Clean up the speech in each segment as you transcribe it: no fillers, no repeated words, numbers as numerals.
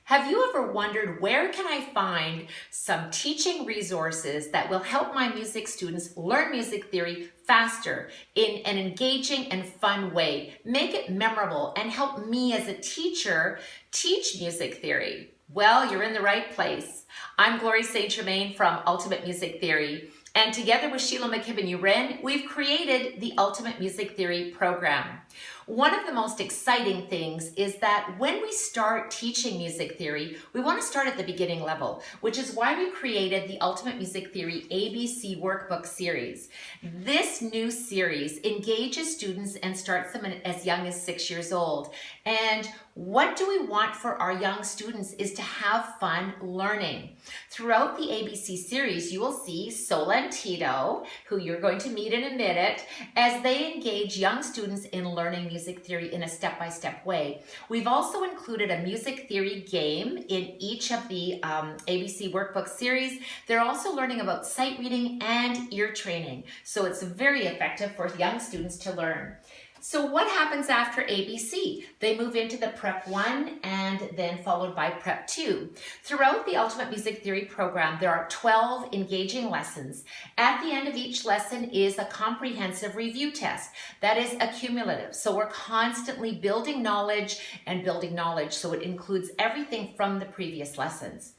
Have you ever wondered where can I find some teaching resources that will help my music students learn music theory faster in an engaging and fun way, make it memorable, and help me as a teacher teach music theory? Well, you're in the right place. I'm Glory St. Germain from Ultimate Music Theory, and together with Sheila McKibben-Uren, we've created the Ultimate Music Theory program. One of the most exciting things is that when we start teaching music theory, we want to start at the beginning level, which is why we created the Ultimate Music Theory ABC Workbook series. This new series engages students and starts them as young as 6 years old. And what do we want for our young students is to have fun learning. Throughout the ABC series, you will see Sola and Tito, who you're going to meet in a minute, as they engage young students in learning music theory in a step-by-step way. We've also included a music theory game in each of the ABC Workbook series. They're also learning about sight reading and ear training, so it's very effective for young students to learn. So what happens after ABC? They move into the Prep 1 and then followed by Prep 2. Throughout the Ultimate Music Theory program, there are 12 engaging lessons. At the end of each lesson is a comprehensive review test that is accumulative. So we're constantly building knowledge, so it includes everything from the previous lessons.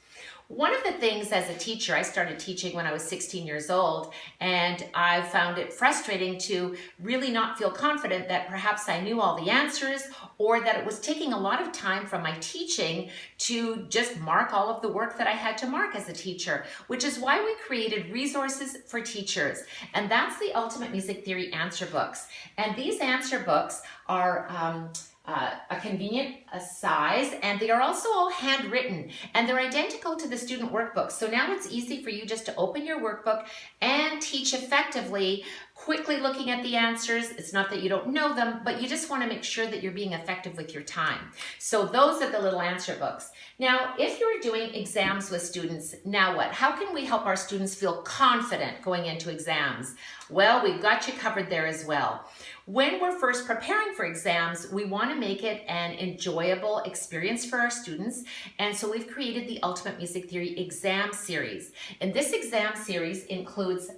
One of the things as a teacher, I started teaching when I was 16 years old, and I found it frustrating to really not feel confident that perhaps I knew all the answers, or that it was taking a lot of time from my teaching to just mark all of the work that I had to mark as a teacher, which is why we created resources for teachers. And that's the Ultimate Music Theory answer books. And these answer books are a convenient size, and they are also all handwritten, and they're identical to the student workbook. So now it's easy for you just to open your workbook and teach effectively, quickly looking at the answers. It's not that you don't know them, but you just want to make sure that you're being effective with your time. So those are the little answer books. Now, if you're doing exams with students, now what? How can we help our students feel confident going into exams? Well, we've got you covered there as well. When we're first preparing for exams, we want to make it an enjoyable experience for our students. And so we've created the Ultimate Music Theory exam series. And this exam series includes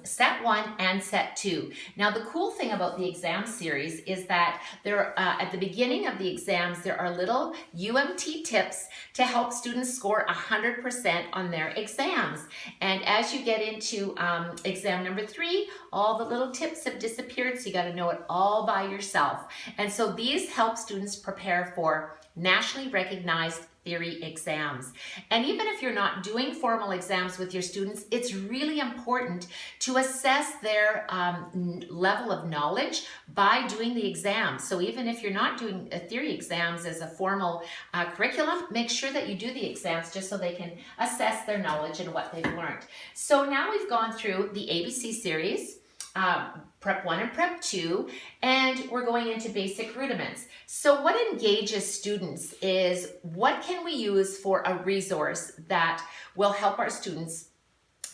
set 1 and set 2. Now, the cool thing about the exam series is that there, at the beginning of the exams, there are little UMT tips to help students score 100% on their exams. And as you get into exam number 3, all the little tips have disappeared, so you got to know it all by yourself. And so these help students prepare for nationally recognized theory exams. And even if you're not doing formal exams with your students, it's really important to assess their level of knowledge by doing the exams. So even if you're not doing theory exams as a formal curriculum, make sure that you do the exams just so they can assess their knowledge and what they've learned. So now we've gone through the ABC series, Prep 1 and Prep 2, and we're going into basic rudiments. So what engages students is what can we use for a resource that will help our students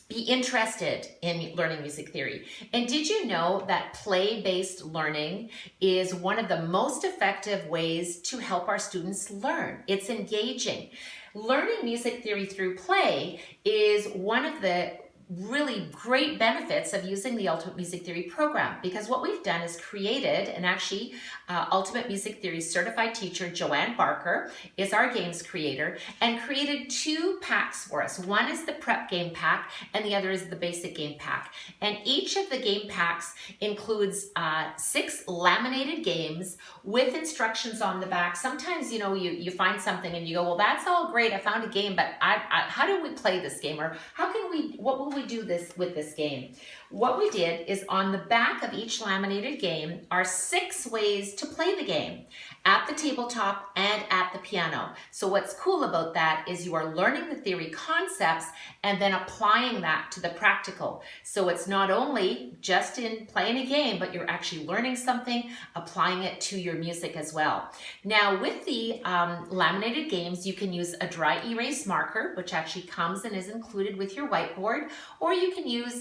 be interested in learning music theory. And did you know that play-based learning is one of the most effective ways to help our students learn? It's engaging. Learning music theory through play is one of the really great benefits of using the Ultimate Music Theory program, because what we've done is created, and actually Ultimate Music Theory certified teacher Joanne Barker is our games creator, and created 2 packs for us. One is the prep game pack and the other is the basic game pack. And each of the game packs includes 6 laminated games with instructions on the back. Sometimes, you know, you find something and you go, well, that's all great, I found a game, but how do we play this game? Or what will we do with this game? What we did is on the back of each laminated game are 6 ways to play the game at the tabletop and at the piano. So what's cool about that is you are learning the theory concepts and then applying that to the practical. So it's not only just in playing a game, but you're actually learning something, applying it to your music as well. Now with the laminated games, you can use a dry erase marker, which actually comes and is included with your whiteboard, or you can use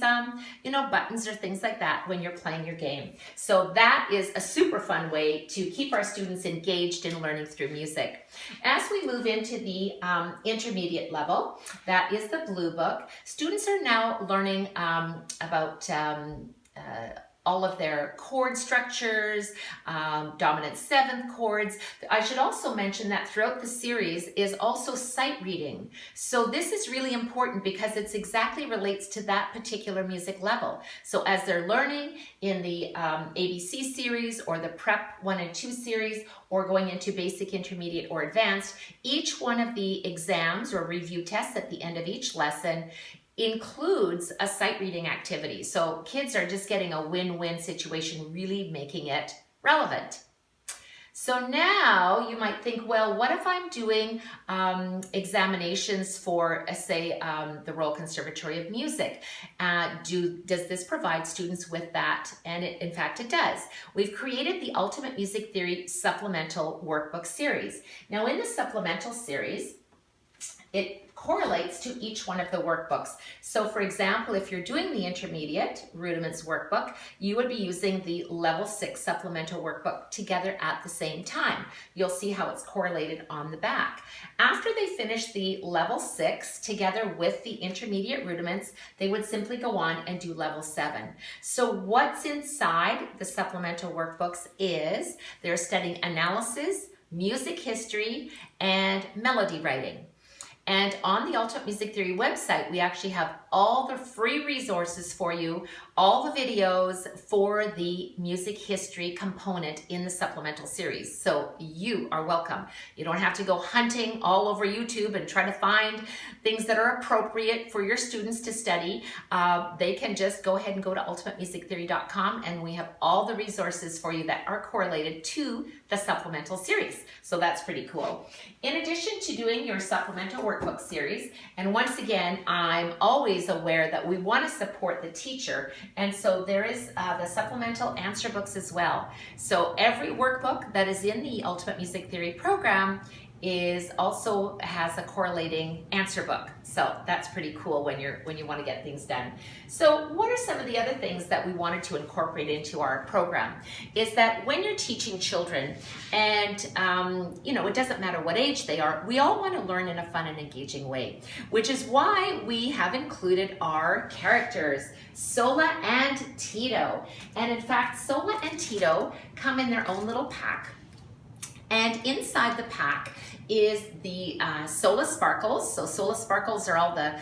buttons or things like that when you're playing your game. So that is a super fun way to keep our students engaged in learning through music. As we move into the intermediate level, that is the Blue Book, students are now learning about all of their chord structures, dominant seventh chords. I should also mention that throughout the series is also sight reading. So this is really important because it exactly relates to that particular music level. So as they're learning in the ABC series or the Prep 1 and 2 series, or going into basic, intermediate, or advanced, each one of the exams or review tests at the end of each lesson includes a sight reading activity. So kids are just getting a win-win situation, really making it relevant. So now you might think, well, what if I'm doing examinations for, say, the Royal Conservatory of Music? Does this provide students with that? And in fact, it does. We've created the Ultimate Music Theory Supplemental Workbook series. Now in the Supplemental series, it correlates to each one of the workbooks. So for example, if you're doing the intermediate rudiments workbook, you would be using the level 6 supplemental workbook together at the same time. You'll see how it's correlated on the back. After they finish the level 6 together with the intermediate rudiments, they would simply go on and do level 7. So what's inside the supplemental workbooks is they're studying analysis, music history, and melody writing. And on the Ultimate Music Theory website, we actually have all the free resources for you, all the videos for the music history component in the supplemental series. So you are welcome. You don't have to go hunting all over YouTube and try to find things that are appropriate for your students to study. They can just go ahead and go to ultimatemusictheory.com, and we have all the resources for you that are correlated to the supplemental series. So that's pretty cool. In addition to doing your supplemental workbook series, and once again, I'm always aware that we want to support the teacher, and so there is the supplemental answer books as well. So every workbook that is in the Ultimate Music Theory program also has a correlating answer book. So that's pretty cool when you want to get things done. So what are some of the other things that we wanted to incorporate into our program? Is that when you're teaching children, and it doesn't matter what age they are, we all want to learn in a fun and engaging way, which is why we have included our characters, Sola and Tito. And in fact, Sola and Tito come in their own little pack. And inside the pack is the Sola Sparkles. So Sola Sparkles are all the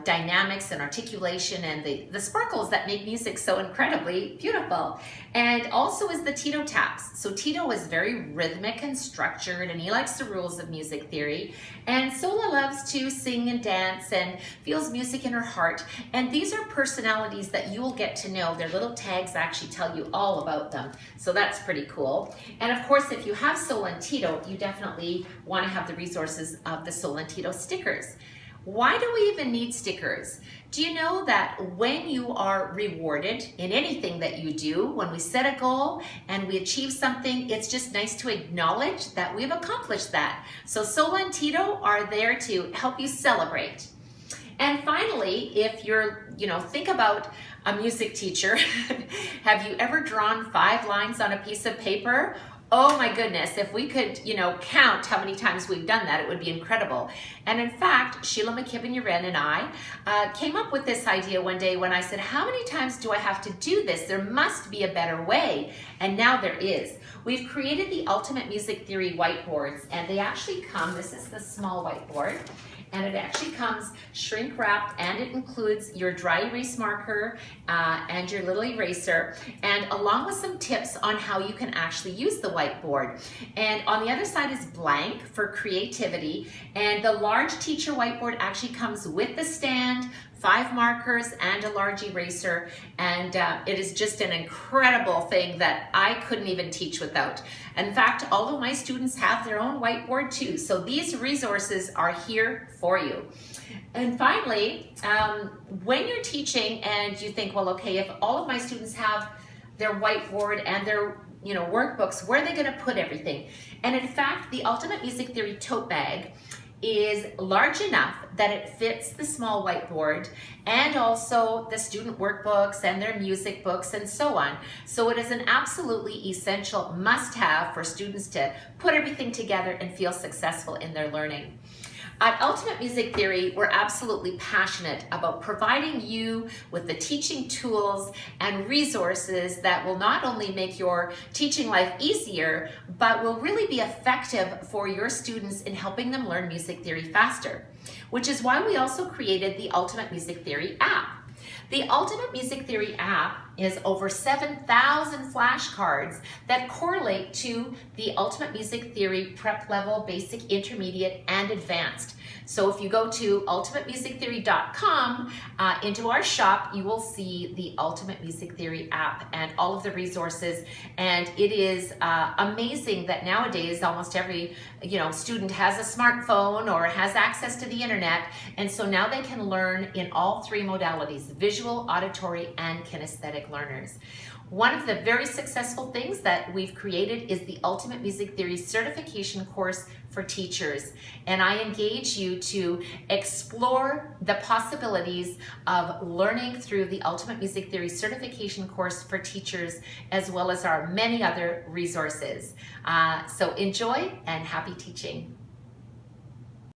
dynamics and articulation and the sparkles that make music so incredibly beautiful. And also is the Tito Taps. So Tito is very rhythmic and structured, and he likes the rules of music theory. And Sola loves to sing and dance and feels music in her heart. And these are personalities that you will get to know. Their little tags actually tell you all about them. So that's pretty cool. And of course, if you have Sola and Tito, you definitely want to have the resources of the Sola and Tito stickers. Why do we even need stickers? Do you know that when you are rewarded in anything that you do, when we set a goal and we achieve something, it's just nice to acknowledge that we've accomplished that. So Sola and Tito are there to help you celebrate. And finally, if you're, think about a music teacher. Have you ever drawn 5 lines on a piece of paper? Oh my goodness, if we could, count how many times we've done that, it would be incredible. And in fact, Sheila McKibben-Uren and I came up with this idea one day when I said, how many times do I have to do this? There must be a better way. And now there is. We've created the Ultimate Music Theory whiteboards, and they actually come, this is the small whiteboard, and it actually comes shrink wrapped, and it includes your dry erase marker and your little eraser, and along with some tips on how you can actually use the whiteboard. And on the other side is blank for creativity, and the large teacher whiteboard actually comes with the stand, 5 markers, and a large eraser, and it is just an incredible thing that I couldn't even teach without. In fact, all of my students have their own whiteboard too, so these resources are here for you. And finally, when you're teaching and you think, well, okay, if all of my students have their whiteboard and their workbooks, where are they going to put everything? And in fact, the Ultimate Music Theory tote bag is large enough that it fits the small whiteboard and also the student workbooks and their music books and so on. So it is an absolutely essential must-have for students to put everything together and feel successful in their learning. At Ultimate Music Theory, we're absolutely passionate about providing you with the teaching tools and resources that will not only make your teaching life easier, but will really be effective for your students in helping them learn music theory faster, which is why we also created the Ultimate Music Theory app. The Ultimate Music Theory app is over 7,000 flashcards that correlate to the Ultimate Music Theory prep level, basic, intermediate, and advanced. So if you go to ultimatemusictheory.com into our shop, you will see the Ultimate Music Theory app and all of the resources. And it is amazing that nowadays almost every student has a smartphone or has access to the internet. And so now they can learn in all three modalities: visual, auditory, and kinesthetic learners. One of the very successful things that we've created is the Ultimate Music Theory certification course for teachers. And I engage you to explore the possibilities of learning through the Ultimate Music Theory certification course for teachers, as well as our many other resources. So enjoy and happy teaching.